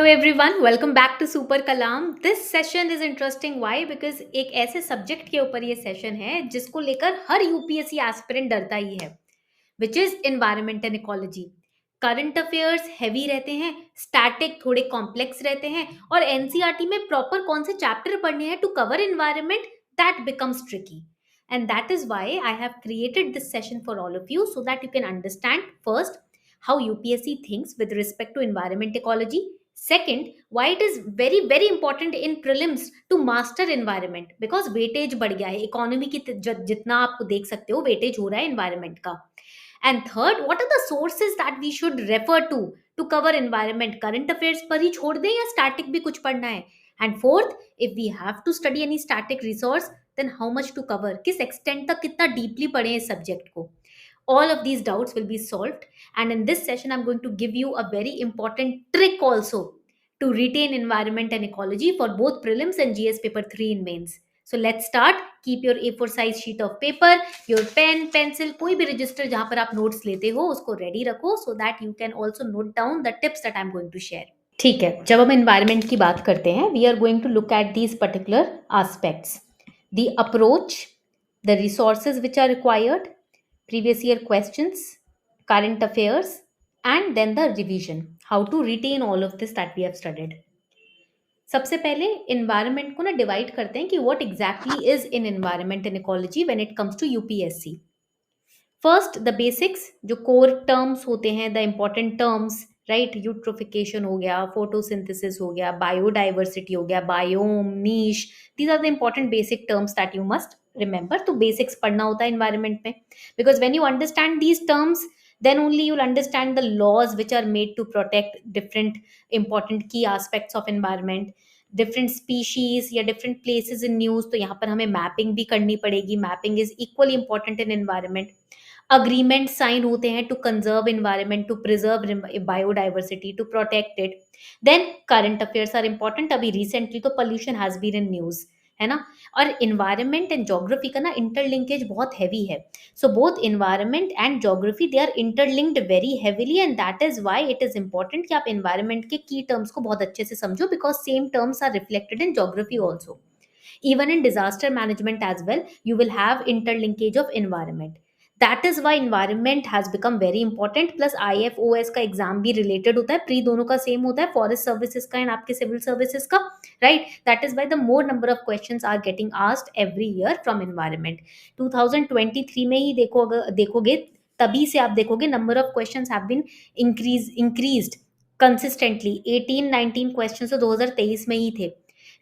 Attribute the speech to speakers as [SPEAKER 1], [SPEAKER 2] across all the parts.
[SPEAKER 1] Hello everyone, welcome back to Super Kalam. This session is interesting. Why? Because एक ऐसे subject के ऊपर ये सेशन है जिसको लेकर हर यूपीएससी एस्पिरेंट डरता ही है, which is environment and ecology. Current affairs heavy रहते हैं, स्टैटिक थोड़े कॉम्प्लेक्स रहते हैं और एनसीईआरटी में प्रॉपर कौन से चैप्टर पढ़ने हैं to cover environment, that becomes tricky. And that is why I have created this session for all of you so that you can understand first how UPSC thinks with respect to environment ecology. Second, why it is very very important in prelims to master environment because weightage बढ़ गया है economy की जितना आप देख सकते हो weightage हो रहा है environment का. And third, what are the sources that we should refer to cover environment? Current affairs पर ही छोड़ दें या static भी कुछ पढ़ना है? And fourth, if we have to study any static resource, then how much to cover? किस extent तक कितना deeply पढ़ें इस subject को? All of these doubts will be solved. And in this session, I'm going to give you a very important trick also to retain environment and ecology for both prelims and GS paper 3 in mains. So let's start. Keep your A4 size sheet of paper, your pen, pencil, कोई भी register जहाँ पर आप notes लेते हो उसको ready रखो so that you can also note down the tips that I'm going to share. ठीक है, जब हम environment की बात करते हैं, we are going to look at these particular aspects: the approach, the resources which are required, previous year questions, current affairs, and then the revision. How to retain all of this that we have studied. सबसे पहले environment को ना divide करते हैं कि what exactly is in environment and ecology when it comes to UPSC. First the basics, जो core terms होते हैं, the important terms, right. Eutrophication हो गया, फोटोसिंथेसिस हो गया, बायोडाइवर्सिटी हो गया, biome, niche, these are the important basic terms that you must remember. तो बेसिक्स पढ़ना होता है इन्वायरमेंट में because when you understand these terms then only you'll understand the laws which are made to protect different important key aspects of environment, different species या different places in news. तो यहाँ पर हमें mapping भी करनी पड़ेगी. mapping is equally important in environment. agreement sign होते हैं to conserve environment, to preserve biodiversity, to protect it. then current affairs are important. अभी recently तो pollution has been in news, है ना. और इन्वायरमेंट एंड ज्योग्राफी का ना interlinkage बहुत हैवी है. So both environment and geography they are interlinked very heavily and that is why it is important कि आप इन्वायरमेंट के की टर्म्स को बहुत अच्छे से समझो because same terms are reflected in geography also. Even in disaster management as well, you will have interlinkage of environment. That is why environment has become very important. Plus IFOS का exam भी related होता है, pre दोनों का same होता है, forest services का and आपके सिविल सर्विसेज का, right. That is why the more number of questions are getting asked every year from environment. 2023 में ही देखोगे तभी से आप देखोगे number of questions have been increased consistently. 18-19 questions तो 2023 में ही थे,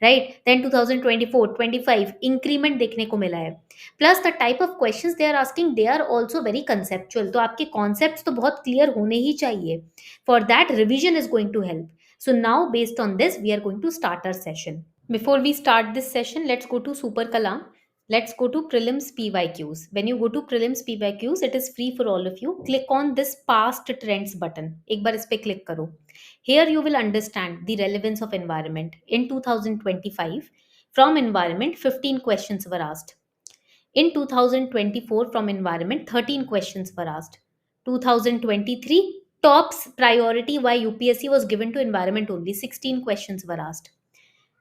[SPEAKER 1] राइट. देन 2024-25 इंक्रीमेंट देखने को मिला है. Plus the type of questions they are asking, they are also very conceptual. तो आपके कॉन्सेप्ट्स तो बहुत क्लियर होने ही चाहिए. For that revision is going to help. So now based on this we are going to start our session. Before we start this session, let's go to Super Kalam. Let's go to prelims PYQs. When you go to prelims PYQs, it is free for all of you. Click on this past trends button. एक बार इस पे click करो. Here you will understand the relevance of environment. In 2025, from environment 15 questions were asked. In 2024, from environment 13 questions were asked. 2023, top's priority why UPSC was given to environment only, 16 questions were asked.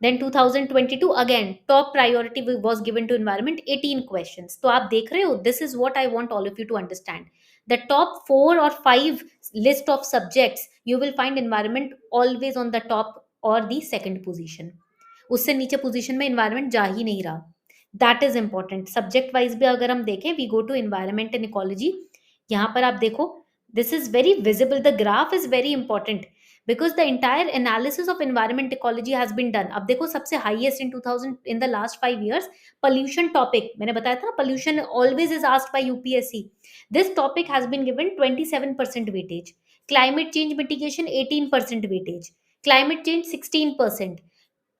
[SPEAKER 1] Then 2022, again top priority was given to environment, 18 questions. तो आप देख रहे हो, this is what I want all of you to understand. The top 4 or 5 list of subjects, you will find environment always on the top or the second position. उससे नीचे position में environment जा ही नहीं रहा. That is important. Subject wise भी अगर हम देखें, we go to environment and ecology. यहाँ पर आप देखो, this is very visible. The graph is very important because the entire analysis of environment ecology has been done. अब देखो, सबसे highest in 2000 in the last 5 years pollution topic. मैंने बताया था ना, pollution always is asked by UPSC. This topic has been given 27% weightage. Climate change mitigation 18% weightage. Climate change 16%.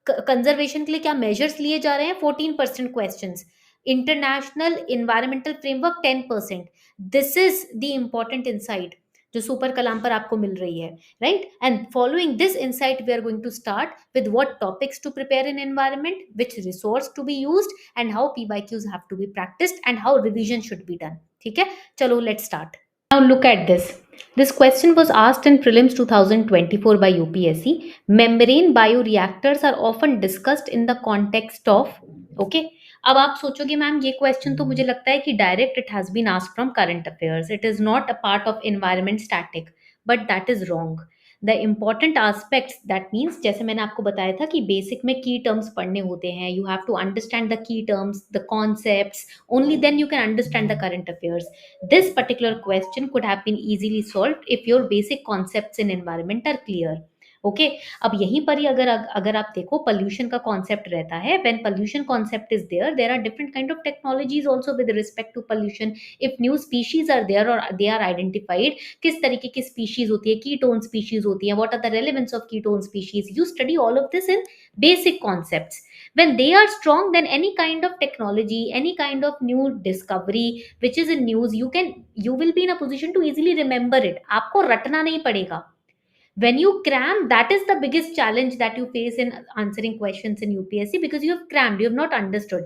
[SPEAKER 1] Conservation के लिए क्या मेजर्स लिए जा रहे हैं, 14% questions. International environmental framework 10%. This is the important insight जो सुपर कलाम पर आपको मिल रही है, right. And following this insight we are going to start with what topics to prepare in environment, which resource to be used and how PYQs have to be practised and how revision should be done. ठीक है, चलो let's start. Now look at this. This question was asked in prelims 2024 by UPSC. Membrane bioreactors are often discussed in the context of, okay. अब आप सोचोगे ma'am ये question तो मुझे लगता है कि direct it has been asked from current affairs, it is not a part of environment static, but that is wrong. The important aspects that means, जैसे मैंने आपको बताया था कि बेसिक में की टर्म्स पढ़ने होते हैं, you have to understand the key terms, the concepts, only then you can understand the current affairs. This particular question could have been easily solved if your basic concepts in environment are clear. Okay अब यहीं पर ही अगर अगर आप देखो pollution का concept रहता है, when pollution concept is there, there are different kind of technologies also with respect to pollution. If new species are there और दे आर आइडेंटिफाइड, किस तरीके की स्पीशीज होती है, कीटोन स्पीशीज होती है, what are the relevance of keystone species, you study all of this in basic concepts. When they are strong, then any kind of technology, any kind of new discovery which is in news, you will be in a position to easily remember it. आपको रटना नहीं पड़ेगा. When you cram, that is the biggest challenge that you face in answering questions in UPSC, because you have crammed, you have not understood.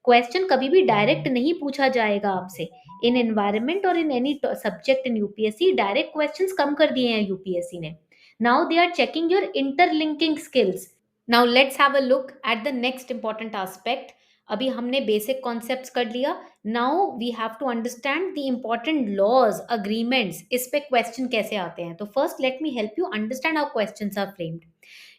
[SPEAKER 1] Question कभी भी direct नहीं पूछा जाएगा आपसे इन एनवायरमेंट और in any subject in UPSC. Direct questions कम कर दिए हैं यूपीएससी ने. Now they are checking your interlinking skills. Now let's have a look at the next important aspect. अभी हमने बेसिक कॉन्सेप्ट्स कर लिया. Now we have to understand the important laws, agreements. इस पे क्वेश्चन कैसे आते हैं. तो first let me help you understand how questions are framed.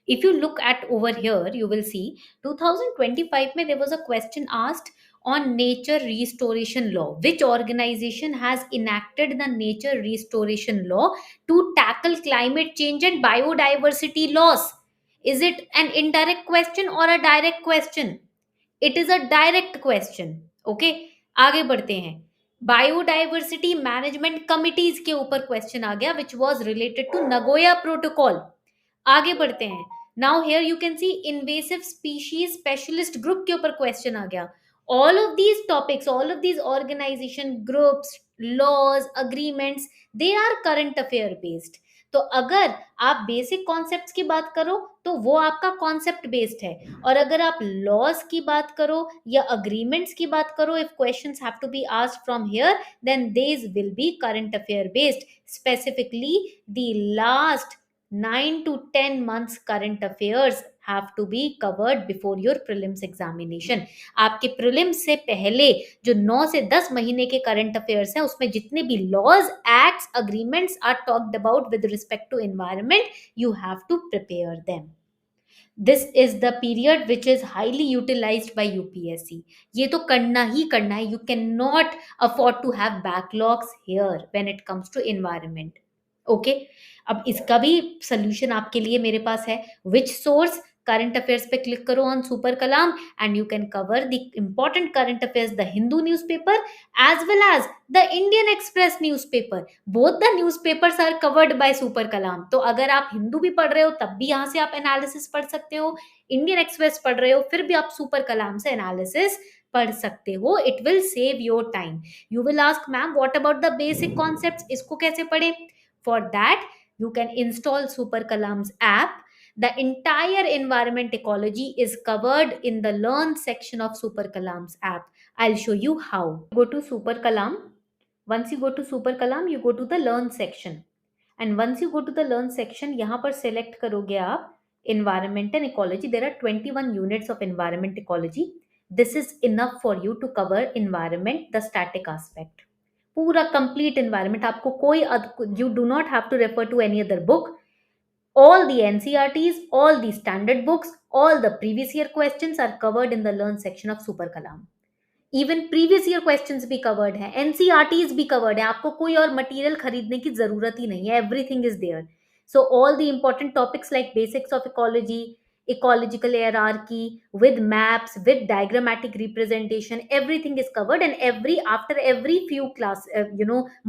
[SPEAKER 1] If you look at over here, you will see 2025 में there was a question asked on nature restoration law. Which organization has enacted the nature restoration law to tackle climate change and biodiversity loss? Is it an indirect question or a direct question? It is a direct question. Okay, आगे बढ़ते हैं. Biodiversity management committees के ऊपर question आ गया, which was related to Nagoya protocol. आगे बढ़ते हैं. Now here you can see invasive species specialist group के ऊपर क्वेश्चन आ गया. All of these topics, all of these organisation, groups, laws, agreements, they are current affair based. तो अगर आप बेसिक कॉन्सेप्ट्स की बात करो तो वो आपका कॉन्सेप्ट बेस्ड है, और अगर आप लॉज की बात करो या अग्रीमेंट्स की बात करो, if questions have to be asked from here, then these will be current affair based. Specifically, the last 9 to 10 months current affairs have to be covered before your prelims examination. आपके prelims से पहले जो 9 से 10 महीने के current affairs हैं, उसमें जितने भी laws, acts, agreements are talked about with respect to environment, you have to prepare them. This is the period which is highly utilized by UPSC. ये तो करना ही करना है. You cannot afford to have backlogs here when it comes to environment. Okay अब इसका भी solution आपके लिए मेरे पास है. Which source? करंट अफेयर्स पे क्लिक करो on super Kalam and you can cover the important current affairs, the Hindu newspaper as well as the Indian Express newspaper. Both the newspapers are covered by super Kalam. तो अगर आप हिंदू भी पढ़ रहे हो तब भी यहाँ से आप एनालिसिस पढ़ सकते हो, इंडियन एक्सप्रेस पढ़ रहे हो फिर भी आप सुपर कलाम से एनालिसिस पढ़ सकते हो. It will save your time. You will ask ma'am what about the basic concepts, इसको कैसे पढ़े? For that, you can install Super Kalam's app. The entire environment ecology is covered in the Learn section of Super Kalam's app. I'll show you how. Go to Super Kalam. Once you go to Super Kalam, you go to the Learn section. And once you go to the Learn section, यहाँ पर select करोगे आप Environment and Ecology. There are 21 units of Environment Ecology. This is enough for you to cover environment, the static aspect. पूरा complete environment. आपको कोई you do not have to refer to any other book. All the NCERTs, all the standard books, all the previous year questions are covered in the learn section of super Kalam. Even previous year questions भी covered है, NCERTs भी covered है. आपको कोई और material खरीदने की जरूरत ही नहीं है. Everything is there. So all the important topics like basics of ecology, ecological hierarchy, with maps, with diagrammatic representation, everything is covered. And after every few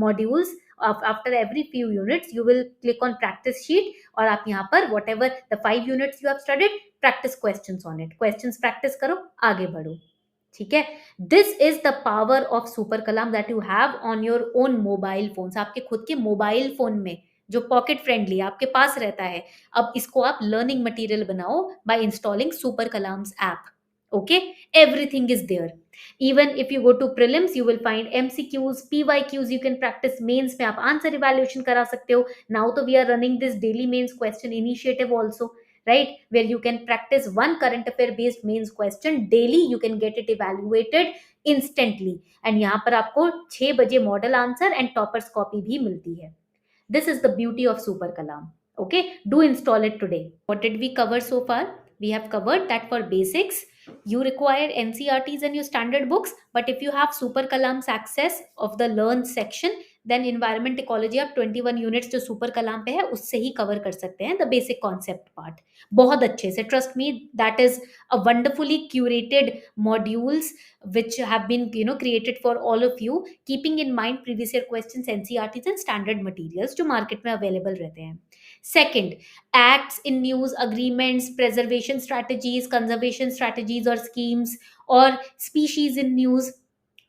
[SPEAKER 1] modules, after every few units, you will click on practice sheet, और आप यहाँ पर whatever the 5 units you have studied, practice questions on it. Questions practice करो, आगे बढ़ो. ठीक है. This is the power of super Kalam that you have on your own mobile phones. आपके खुद के मोबाइल फोन में जो पॉकेट फ्रेंडली आपके पास रहता है. अब इसको आप लर्निंग मटेरियल बनाओ by installing super Kalam's app. Okay, everything is there. Even if you go to prelims, you will find MCQs, PYQs. You can practice mains में आप answer evaluation करा सकते हो. Now तो we are running this daily mains question initiative also, right, where you can practice one current affair based mains question daily. You can get it evaluated instantly, and यहाँ पर आपको 6 बजे model answer and toppers copy भी मिलती है. This is the beauty of Super Kalam. Okay, do install it today. What did we cover so far? We have covered that for basics, you require NCRTs and your standard books, but if you have Super Kalam's access of the learn section, then environment ecology आप 21 units जो Super Kalam पे है उससे ही cover कर सकते हैं the basic concept part बहुत अच्छे से. Trust me, that is a wonderfully curated modules which have been created for all of you, keeping in mind previous year questions, NCRTs and standard materials जो market में available रहते हैं. Second, acts in news, agreements, preservation strategies, conservation strategies or schemes, or species in news,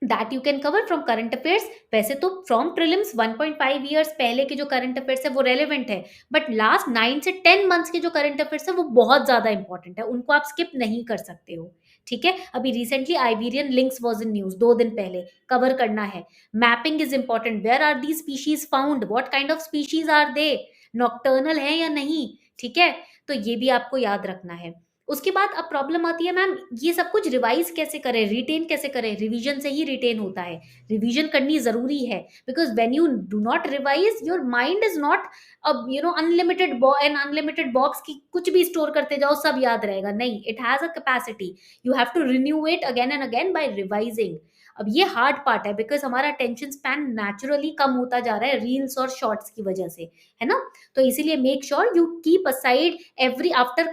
[SPEAKER 1] that you can cover from current affairs. वैसे तो from prelims 1.5 years पहले के जो current affairs है वो relevant है, but last 9 से 10 months के जो current affairs है वो बहुत ज़्यादा important है, उनको आप skip नहीं कर सकते हो. ठीक है, अभी recently Iberian lynx was in news 2 दिन पहले, cover करना है. Mapping is important. Where are these species found? What kind of species are they? Nocturnal है या नहीं? ठीक है, तो ये भी आपको याद रखना है. उसके बाद अब प्रॉब्लम आती है मैम ये सब कुछ रिवाइज कैसे करें, रिटेन कैसे करें. रिवीजन से ही रिटेन होता है, रिवीजन करनी जरूरी है, because when you do not revise your mind is not अब अनलिमिटेड एन अनलिमिटेड बॉक्स की कुछ भी स्टोर करते जाओ सब याद रहेगा. नहीं, it has a capacity. You have to renew it again and again by revising. अब ये हार्ड पार्ट है बिकॉज हमारा अटेंशन स्पैन नेचुरली कम होता जा रहा है रील्स और शॉर्ट्स की वजह से, है ना. तो इसीलिए make sure you keep aside every after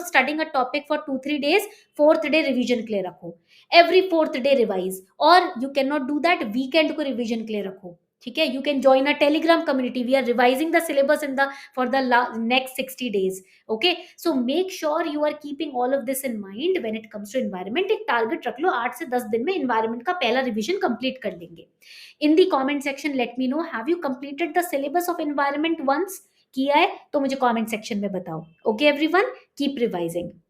[SPEAKER 1] studying a topic for 2-3 days, fourth day revision के लिए रखो. every fourth day revise, or you cannot do that weekend को revision के लिए रखो. ठीक है, you can join a telegram community. We are revising the syllabus in the for the next 60 days. Okay, so make sure you are keeping all of this in mind when it comes to environment. एक target रख लो 8 से 10 दिन में environment का पहला revision complete कर लेंगे. in the comment section let me know, have you completed the syllabus of environment once? किया है तो मुझे कमेंट सेक्शन में बताओ. Okay everyone, keep revising.